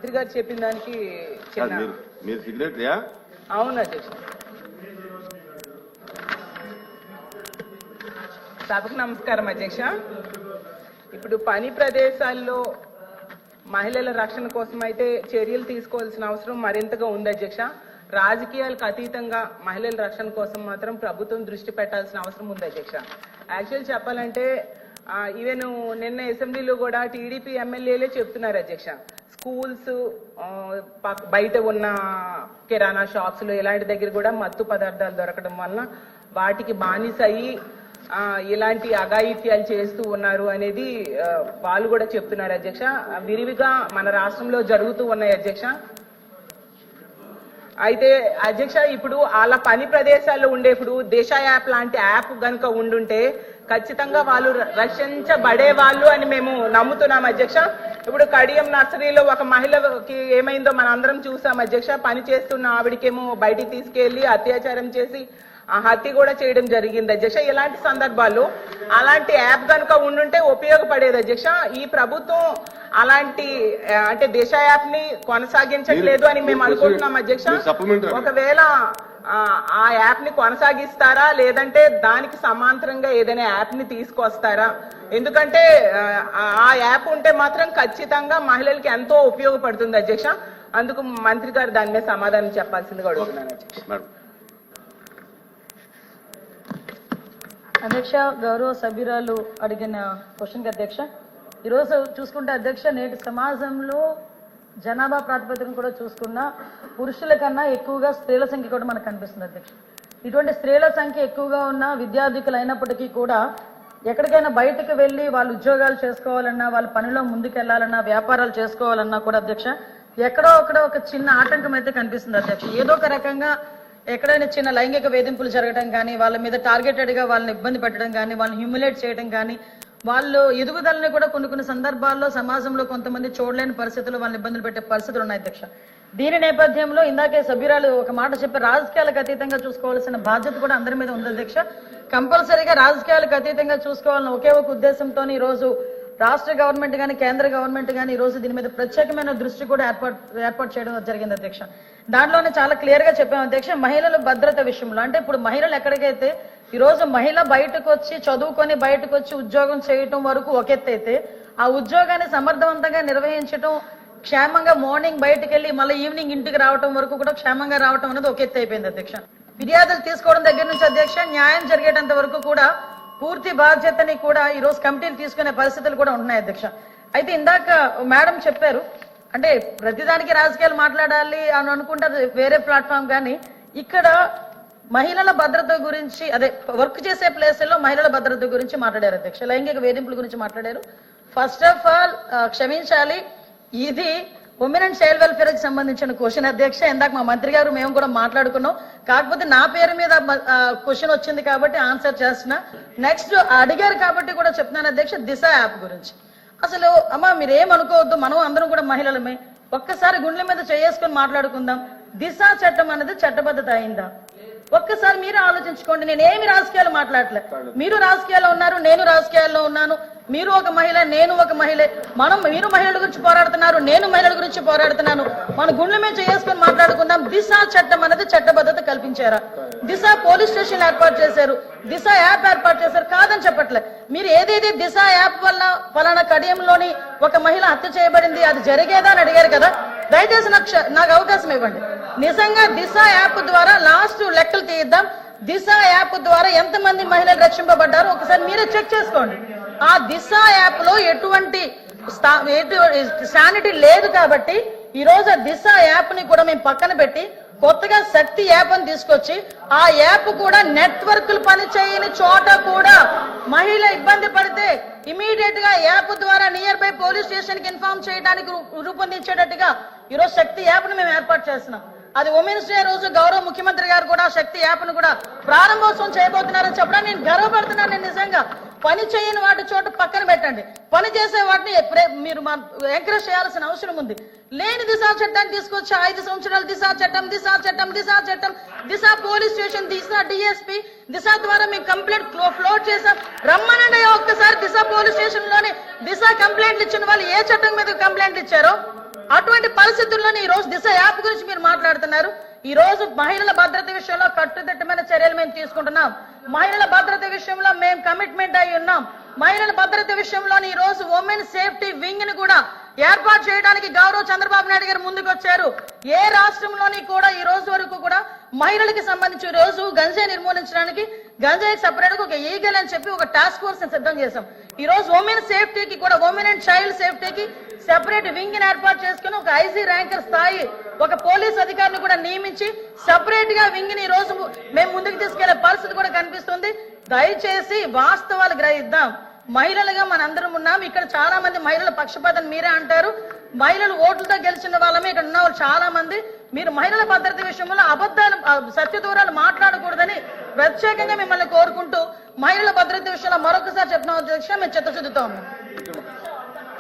మంత్రి గారు చెప్పిన దానికి మీరు సిగ్నేటరీయా? అవును అధ్యక్ష. సభకు నమస్కారం అధ్యక్ష. ఇప్పుడు పని ప్రదేశాల్లో మహిళల రక్షణ కోసం అయితే చర్యలు తీసుకోవాల్సిన అవసరం మరింతగా ఉంది అధ్యక్ష. రాజకీయాలకు అతీతంగా మహిళల రక్షణ కోసం మాత్రం ప్రభుత్వం దృష్టి పెట్టాల్సిన అవసరం ఉంది అధ్యక్ష. యాక్చువల్ చెప్పాలంటే ఈవెన్ నిన్న అసెంబ్లీలో కూడా టీడీపీ ఎమ్మెల్యేలే చెప్తున్నారు అధ్యక్ష, స్కూల్స్ బయట ఉన్న కిరాణా షాప్స్లో ఇలాంటి దగ్గర కూడా మత్తు పదార్థాలు దొరకడం వలన వాటికి బానిస అయ్యి ఇలాంటి అఘాయిత్యాలు చేస్తూ ఉన్నారు అనేది వాళ్ళు కూడా చెప్తున్నారు అధ్యక్ష. విరివిగా మన రాష్ట్రంలో జరుగుతూ ఉన్నాయి అధ్యక్ష. అయితే అధ్యక్ష, ఇప్పుడు వాళ్ళ పని ప్రదేశాల్లో ఉండేప్పుడు దిశ యాప్ లాంటి యాప్ గనుక ఉండుంటే ఖచ్చితంగా వాళ్ళు రక్షించబడేవాళ్ళు అని మేము నమ్ముతున్నాం అధ్యక్ష. ఇప్పుడు కడియం నర్సరీలో ఒక మహిళకి ఏమైందో మన అందరం చూసాం అధ్యక్ష. పని చేస్తున్న ఆవిడికేమో బయటికి తీసుకెళ్లి అత్యాచారం చేసి హత్య కూడా చేయడం జరిగింది అధ్యక్ష. ఇలాంటి సందర్భాల్లో అలాంటి యాప్ కనుక ఉండుంటే ఉపయోగపడేది అధ్యక్ష. ఈ ప్రభుత్వం అలాంటి అంటే దిశ యాప్ ని కొనసాగించట్లేదు అని మేము అనుకుంటున్నాం అధ్యక్ష. ఒకవేళ ఆ యాప్ ని కొనసాగిస్తారా లేదంటే దానికి సమాంతరంగా ఏదైనా యాప్ ని తీసుకొస్తారా? ఎందుకంటే ఆ యాప్ ఉంటే మాత్రం ఖచ్చితంగా మహిళలకి ఎంతో ఉపయోగపడుతుంది అధ్యక్ష. అందుకు మంత్రి గారు దాని మీద సమాధానం చెప్పాల్సిందిగా అడుగుతున్నాను అధ్యక్ష. అధ్యక్ష, గౌరవ సభ్యురాలు అడిగిన క్వశ్చన్కి అధ్యక్ష, ఈరోజు చూసుకుంటే అధ్యక్ష, నేటి సమాజంలో జనాభా ప్రాతిపదికన కూడా చూసుకున్నా పురుషుల కన్నా ఎక్కువగా స్త్రీల సంఖ్య కూడా మనకు కనిపిస్తుంది అధ్యక్ష. ఇటువంటి స్త్రీల సంఖ్య ఎక్కువగా ఉన్న విద్యార్థికులు అయినప్పటికీ కూడా ఎక్కడికైనా బయటకు వెళ్ళి వాళ్ళు ఉద్యోగాలు చేసుకోవాలన్నా, వాళ్ళ పనిలో ముందుకెళ్లాలన్నా, వ్యాపారాలు చేసుకోవాలన్నా కూడా అధ్యక్ష ఎక్కడో ఒక చిన్న ఆటంకం అయితే కనిపిస్తుంది అధ్యక్ష. ఏదో ఒక రకంగా ఎక్కడైనా చిన్న లైంగిక వేధింపులు జరగడం కానీ, వాళ్ళ మీద టార్గెటెడ్ గా వాళ్ళని ఇబ్బంది పెట్టడం కానీ, వాళ్ళని హ్యూమిలేట్ చేయడం కానీ, వాళ్ళు ఎదుగుదలని కూడా కొన్ని సందర్భాల్లో సమాజంలో కొంతమంది చూడలేని పరిస్థితులు వాళ్ళని ఇబ్బందులు పెట్టే పరిస్థితులు ఉన్నాయి అధ్యక్ష. దీని నేపథ్యంలో ఇందాకే సభ్యురాలు ఒక మాట చెప్పి రాజకీయాలకు అతీతంగా చూసుకోవాల్సిన బాధ్యత కూడా అందరి మీద ఉంది అధ్యక్ష. కంపల్సరీగా రాజకీయాలకు అతీతంగా చూసుకోవాలని ఒకే ఒక ఉద్దేశంతో ఈ రోజు రాష్ట్ర గవర్నమెంట్ కానీ కేంద్ర గవర్నమెంట్ కానీ ఈ రోజు దీని మీద ప్రత్యేకమైన దృష్టి కూడా ఏర్పాటు చేయడం జరిగింది అధ్యక్ష. దాంట్లోనే చాలా క్లియర్ గా చెప్పాం అధ్యక్ష, మహిళల భద్రత విషయంలో అంటే ఇప్పుడు మహిళలు ఎక్కడికైతే ఈ రోజు మహిళ బయటకు వచ్చి చదువుకొని బయటకు వచ్చి ఉద్యోగం చేయటం వరకు ఒక ఎత్తు అయితే, ఆ ఉద్యోగాన్ని సమర్థవంతంగా నిర్వహించడం, క్షేమంగా మార్నింగ్ బయటకు వెళ్ళి మళ్ళీ ఈవినింగ్ ఇంటికి రావడం వరకు కూడా క్షేమంగా రావడం అనేది ఒక ఎత్తు అయిపోయింది అధ్యక్ష. ఫిర్యాదులు తీసుకోవడం దగ్గర నుంచి అధ్యక్ష న్యాయం జరిగేటంత వరకు కూడా పూర్తి బాధ్యతని కూడా ఈ రోజు కమిటీలు తీసుకునే పరిస్థితులు కూడా ఉంటున్నాయి అధ్యక్ష. అయితే ఇందాక మేడం చెప్పారు, అంటే ప్రతిదానికి రాజకీయాలు మాట్లాడాలి అని అనుకుంటారు వేరే ప్లాట్ఫామ్, కానీ ఇక్కడ మహిళల భద్రత గురించి అదే వర్క్ చేసే ప్లేసుల్లో మహిళల భద్రత గురించి మాట్లాడారు అధ్యక్ష. లైంగిక వేధింపుల గురించి మాట్లాడారు. ఫస్ట్ ఆఫ్ ఆల్ క్షమించాలి, ఇది ఉమెన్ అండ్ చైల్డ్ వెల్ఫేర్ కి సంబంధించిన క్వశ్చన్ అధ్యక్ష. ఇందాక మా మంత్రి గారు మేము కూడా మాట్లాడుకున్నాం, కాకపోతే నా పేరు మీద క్వశ్చన్ వచ్చింది కాబట్టి ఆన్సర్ చేస్తున్నా. నెక్స్ట్ అడిగారు కాబట్టి కూడా చెప్తున్నాను అధ్యక్ష, దిశ యాప్ గురించి. అసలు అమ్మా మీరేమనుకోవద్దు, మనం అందరం కూడా మహిళలమే, ఒక్కసారి గుండెల మీద చేసుకొని మాట్లాడుకుందాం. దిశ చట్టం అనేది చట్టబద్ధత అయిందా? ఒక్కసారి మీరు ఆలోచించుకోండి. నేనేమి రాజకీయాలు మాట్లాడలే, మీరు రాజకీయాల్లో ఉన్నారు, నేను రాజకీయాల్లో ఉన్నాను, మీరు ఒక మహిళ, నేను ఒక మహిళ, మీరు మహిళల గురించి పోరాడుతున్నారు, నేను మహిళల గురించి పోరాడుతున్నాను. మన గుండెల మీద చేసుకొని మాట్లాడుకుందాం. దిశ చట్టం అనేది చట్టబద్ధత కల్పించారా? దిశ పోలీస్ స్టేషన్ ఏర్పాటు చేశారు, దిశ యాప్ ఏర్పాటు చేశారు, కాదని చెప్పట్లే. మీరు ఏదైతే దిశ యాప్ వల్ల ఫలానా కడియంలోని ఒక మహిళ హత్య చేయబడింది అది జరిగేదా అని అడిగారు కదా, దయచేసి నాకు అవకాశం ఇవ్వండి. నిజంగా దిశ యాప్ ద్వారా లాస్ట్ లెక్కలు తీద్దాం. దిశ యాప్ ద్వారా ఎంతమంది మహిళలు రక్షింపబడ్డారో ఒకసారి మీరే చెక్ చేసుకోండి. ఆ దిశ యాప్ లో ఎటువంటి శానిటీ లేదు కాబట్టి ఈ రోజు ఆ దిశ యాప్ ని కూడా మేము పక్కన పెట్టి కొత్తగా శక్తి యాప్ అని తీసుకొచ్చి ఆ యాప్ కూడా నెట్వర్క్లు పనిచేయని చోట కూడా మహిళ ఇబ్బంది పడితే ఇమీడియట్ గా యాప్ ద్వారా నియర్ బై పోలీస్ స్టేషన్ కి ఇన్ఫార్మ్ చేయడానికి రూపొందించేటట్టుగా ఈరోజు శక్తి యాప్ ను మేము ఏర్పాటు చేస్తున్నాం. అది ఉమెన్స్ డే రోజు గౌరవ ముఖ్యమంత్రి గారు కూడా శక్తి యాప్ ను కూడా ప్రారంభోత్సవం చేయబోతున్నారని చెప్పడానికి నేను గర్వపడుతున్నాను. నేను నిజంగా పని చేయని వాటి చోట పక్కన పెట్టండి, పని చేసే వాటిని మీరు ఎంకరేజ్ చేయాల్సిన అవసరం ఉంది. లేని దిశా చట్టాన్ని తీసుకొచ్చి 5 సంవత్సరాలు దిశా చట్టం దిశా చట్టం దిశా చట్టం దిశా పోలీస్ స్టేషన్ దిశా డిఎస్పీ దిశ ద్వారా మేము కంప్లైంట్ ఫ్లోట్ చేసాం. రమ్మనండి ఒక్కసారి దిశ పోలీస్ స్టేషన్ లోని దిశ కంప్లైంట్లు ఇచ్చిన వాళ్ళు ఏ చట్టం మీద కంప్లైంట్లు ఇచ్చారో అటువంటి పరిస్థితుల్లోనే ఈ రోజు దిశ యాప్ గురించి మీరు మాట్లాడుతున్నారు. ఈ రోజు మహిళల భద్రత విషయంలో కట్టుదిట్టమైన చర్యలు మేము తీసుకుంటున్నాం. మహిళల భద్రత విషయంలో మేము కమిట్మెంట్ అయి ఉన్నాం. మహిళల భద్రత విషయంలో ఈ రోజు ఉమెన్ సేఫ్టీ వింగ్ ని కూడా ఏర్పాటు చేయడానికి గౌరవ చంద్రబాబు నాయుడు గారు ముందుకు వచ్చారు. ఏ రాష్ట్రంలోని కూడా ఈ రోజు వరకు కూడా మహిళలకి సంబంధించి ఈ రోజు గంజాయి నిర్మూలించడానికి గంజాయికి సపరేట్ గా ఒక ఈగల్ అని చెప్పి ఒక టాస్క్ ఫోర్స్ సిద్ధం చేశాం. ఈ రోజు ఉమెన్ సేఫ్టీకి కూడా ఉమెన్ అండ్ చైల్డ్ సేఫ్టీకి సెపరేట్ వింగ్ ని ఏర్పాటు చేసుకుని ఒక ఐసీ ర్యాంకర్ స్థాయి ఒక పోలీస్ అధికారిని కూడా నియమించి సెపరేట్ గా వింగ్ ని ఈ రోజు మేము ముందుకు తీసుకెళ్లే పరిస్థితి కూడా కనిపిస్తుంది. దయచేసి వాస్తవాలు గ్రహిద్దాం. మహిళలుగా మనందరం ఉన్నాం. ఇక్కడ చాలా మంది మహిళల పక్షపాతం మీరే అంటారు. మహిళలు ఓట్లతో గెలిచిన వాళ్ళమే ఇక్కడ ఉన్న వాళ్ళు చాలా మంది. మీరు మహిళల భద్రత విషయంలో అబద్ధాలు సత్యదూరాలు మాట్లాడకూడదని ప్రత్యేకంగా మిమ్మల్ని కోరుకుంటూ మహిళల భద్రత విషయంలో మరొకసారి చెప్పిన అధ్యక్ష మేము చిత్తశుద్ధితో ఉన్నాం.